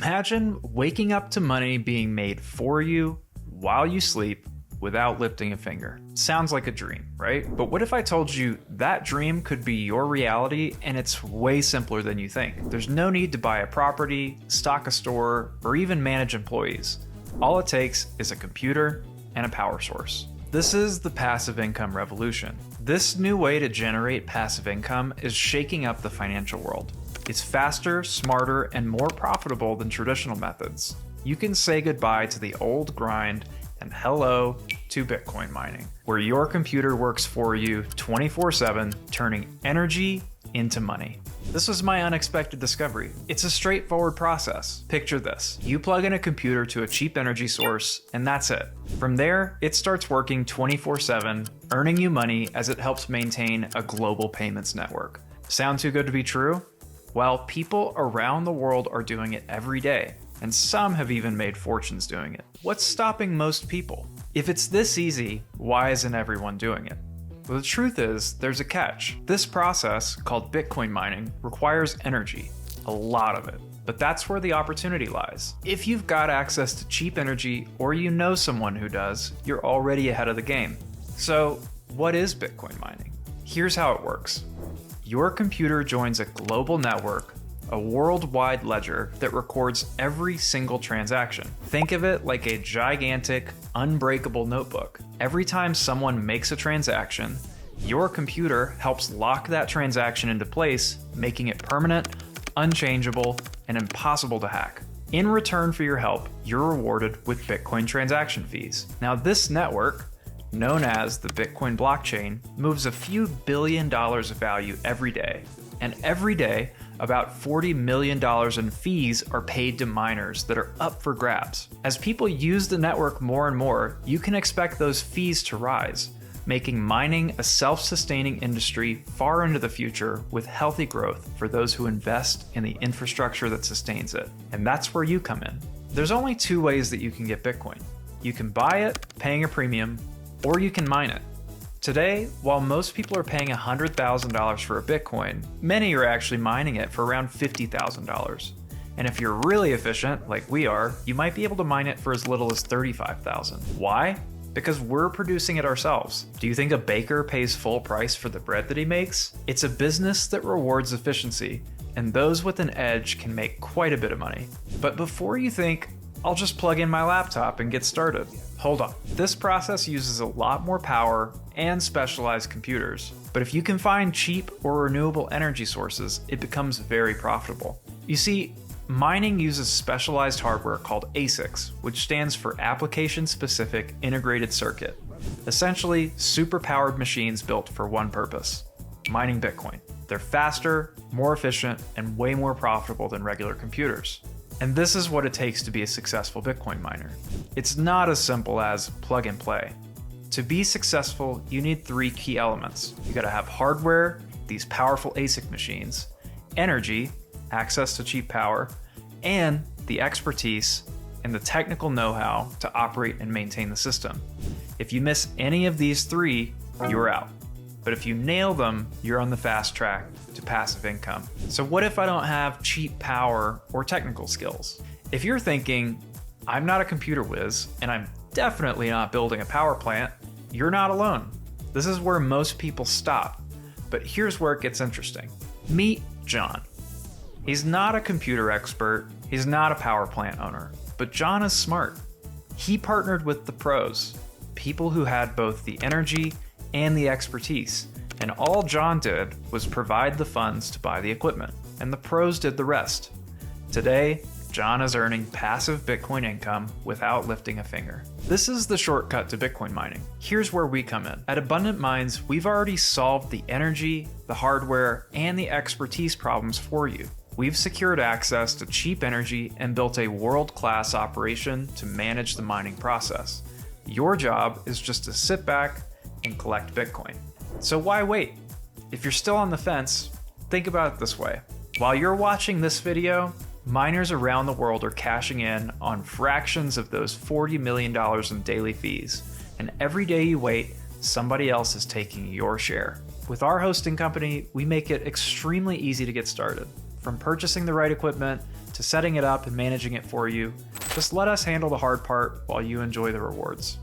Imagine waking up to money being made for you while you sleep without lifting a finger. Sounds like a dream, right? But what if I told you that dream could be your reality and it's way simpler than you think? There's no need to buy a property, stock a store, or even manage employees. All it takes is a computer and a power source. This is the passive income revolution. This new way to generate passive income is shaking up the financial world. It's faster, smarter, and more profitable than traditional methods. You can say goodbye to the old grind and hello to Bitcoin mining, where your computer works for you 24/7, turning energy into money. This was my unexpected discovery. It's a straightforward process. Picture this. You plug in a computer to a cheap energy source, and that's it. From there, it starts working 24/7, earning you money as it helps maintain a global payments network. Sound too good to be true? Well, people around the world are doing it every day, and some have even made fortunes doing it. What's stopping most people? If it's this easy, why isn't everyone doing it? Well, the truth is, there's a catch. This process, called Bitcoin mining, requires energy, a lot of it. But that's where the opportunity lies. If you've got access to cheap energy, or you know someone who does, you're already ahead of the game. So, what is Bitcoin mining? Here's how it works. Your computer joins a global network, a worldwide ledger that records every single transaction. Think of it like a gigantic, unbreakable notebook. Every time someone makes a transaction, your computer helps lock that transaction into place, making it permanent, unchangeable, and impossible to hack. In return for your help, you're rewarded with Bitcoin transaction fees. Now, this network, known as the Bitcoin blockchain, moves a few $1 billion of value every day. And every day, about $40 million in fees are paid to miners that are up for grabs. As people use the network more and more, you can expect those fees to rise, making mining a self-sustaining industry far into the future with healthy growth for those who invest in the infrastructure that sustains it. And that's where you come in. There's only two ways that you can get Bitcoin. You can buy it, paying a premium, or you can mine it. Today, while most people are paying $100,000 for a Bitcoin, many are actually mining it for around $50,000. And if you're really efficient, like we are, you might be able to mine it for as little as $35,000. Why? Because we're producing it ourselves. Do you think a baker pays full price for the bread that he makes? It's a business that rewards efficiency, and those with an edge can make quite a bit of money. But before you think, I'll just plug in my laptop and get started, hold on. This process uses a lot more power and specialized computers, but if you can find cheap or renewable energy sources, it becomes very profitable. You see, mining uses specialized hardware called ASICs, which stands for Application-Specific Integrated Circuit. Essentially, super-powered machines built for one purpose: mining Bitcoin. They're faster, more efficient, and way more profitable than regular computers. And this is what it takes to be a successful Bitcoin miner. It's not as simple as plug and play. To be successful, you need three key elements. You gotta have hardware, these powerful ASIC machines, energy, access to cheap power, and the expertise and the technical know-how to operate and maintain the system. If you miss any of these three, you're out. But if you nail them, you're on the fast track to passive income. So what if I don't have cheap power or technical skills? If you're thinking, I'm not a computer whiz, and I'm definitely not building a power plant, you're not alone. This is where most people stop. But here's where it gets interesting. Meet John. He's not a computer expert, he's not a power plant owner, but John is smart. He partnered with the pros, people who had both the energy and the expertise, and all John did was provide the funds to buy the equipment, and the pros did the rest. Today, John is earning passive Bitcoin income without lifting a finger. This is the shortcut to Bitcoin mining. Here's where we come in. At Abundant Minds, we've already solved the energy, the hardware, and the expertise problems for you. We've secured access to cheap energy and built a world-class operation to manage the mining process. Your job is just to sit back and collect Bitcoin. So why wait? If you're still on the fence, think about it this way. While you're watching this video, miners around the world are cashing in on fractions of those $40 million in daily fees. And every day you wait, somebody else is taking your share. With our hosting company, we make it extremely easy to get started. From purchasing the right equipment to setting it up and managing it for you. Just let us handle the hard part while you enjoy the rewards.